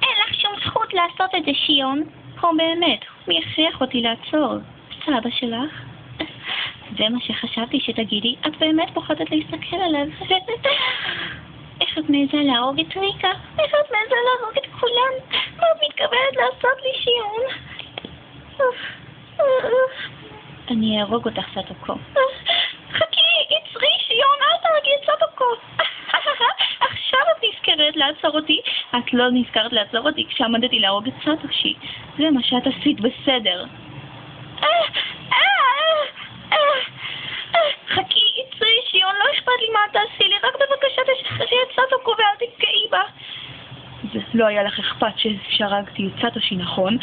אין לך שום זכות לעשות את זה, שיון. פה באמת, מי הכריח אותי לעצור? סבא שלך? זה מה שחשבתי שתגידי, את באמת פוחדת להסתכל עליו. איך את מעזה להרוג את ריקה? איך את מעזה להרוג את כולם? מה את מתכוונת לעשות לי, שיון? אני אהרוג אותך, סטוקו. חכי, עצרי, שיון, אל תהרגי את סטוקו. עכשיו את נזכרת לעצור אותי. את לא נזכרת לעצור אותי כשעמדתי להרוג את סטושי. זה מה שאת עשית בסדר. חכי, עצרי, שיון, לא אכפת לי מה תעשי לי, רק בבקשה תשחררי את סטוקו ואל תפגעי בה. זה לא היה לך אכפת שהרגתי את סטושי, נכון?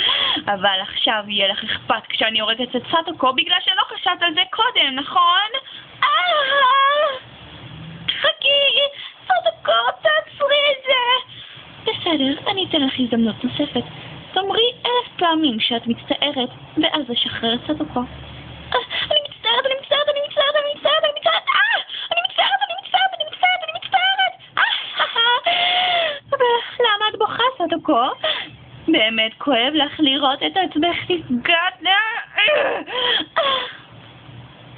אבל עכשיו יהיה לך אכפת כשאני הורגת את סטוקו בגלל שלא חשבת על זה קודם, נכון? חכי, סטוקו, תעצרי את זה. בסדר, אני אתן לך הזדמנות נוספת. תאמרי 1000 פעמים שאת מצטערת, ואז לשחרר את סטוקו. אני מצטערת, אני מצטערת, אני מצטערת, אני מצטערת, אני מצטערת, אני מצטערת, אני מצטערת, אני מצטערת, אני מצטערת. למה את בוכה, סטוקו? באמת כואב לך לראות את עצמך נפגעת?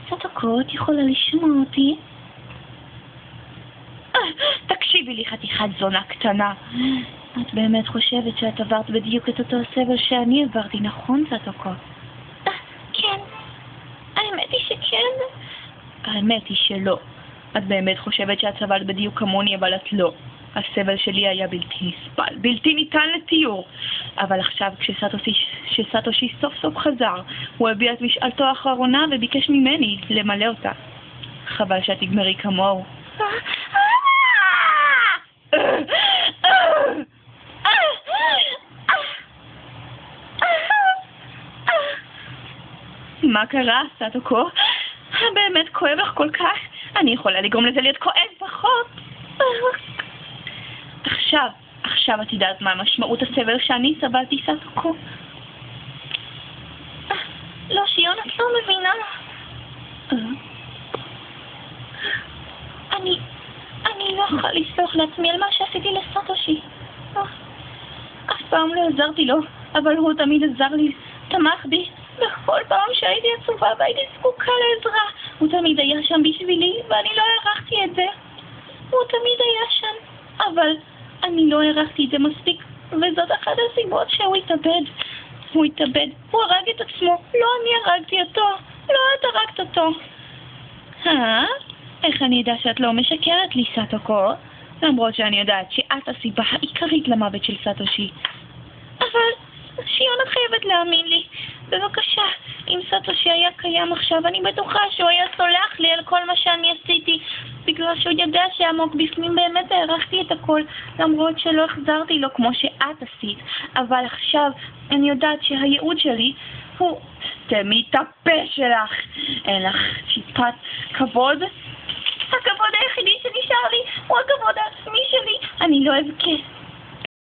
סטוקו, את יכולה לשמוע אותי? תקשיבי לי, חתיכת זונה קטנה. את באמת חושבת שאת עברת בדיוק את אותו הסבל שאני עברתי, נכון, סטוקו? כן. האמת היא שכן. האמת היא שלא. את באמת חושבת שאת סבלת בדיוק כמוני, אבל את לא. הסבל שלי היה בלתי נסבל, בלתי ניתן לתיאור. אבל עכשיו כשסטושי סוף סוף חזר, הוא הביע את משאלתו האחרונה וביקש ממני למלא אותה. חבל שאת תגמרי כמוהו. מה קרה, סטוקו? באמת כואב לך כל כך? אני יכולה לגרום לזה להיות כואב פחות. עכשיו את יודעת מה משמעות הסבל שאני סבלתי, סטוקו? לא, שיון, את לא מבינה. אני לא יכולה לסלוח לעצמי על מה שעשיתי לסטושי. אף פעם לא עזרתי לו, אבל הוא תמיד עזר לי, תמך בי. בכל פעם שהייתי עצובה והייתי זקוקה לעזרה, הוא תמיד היה שם בשבילי, ואני לא הערכתי את זה. הוא תמיד היה שם, אבל אני לא הערכתי את זה מספיק, וזאת אחת הסיבות שהוא התאבד. הוא הרג את עצמו, לא אני הרגתי אותו, לא את הרגת אותו. איך אני יודע שאת לא משקרת לי, סטוקו? למרות שאני יודעת שאת הסיבה העיקרית למוות של סטושי. אבל שיון, את חייבת להאמין לי. בבקשה, אם סטושי היה קיים עכשיו, אני בטוחה שהוא היה סולח לי על כל מה שאני עשיתי, בגלל שהוא יודע שעמוק בפנים באמת הערכתי את הכל, למרות שלא החזרתי לו כמו שאת עשית. אבל עכשיו אני יודעת שהייעוד שלי הוא... תמי את הפה שלך. אין לך טיפת כבוד? הכבוד היחידי שנשאר לי הוא הכבוד העצמי שלי. אני לא אבכה.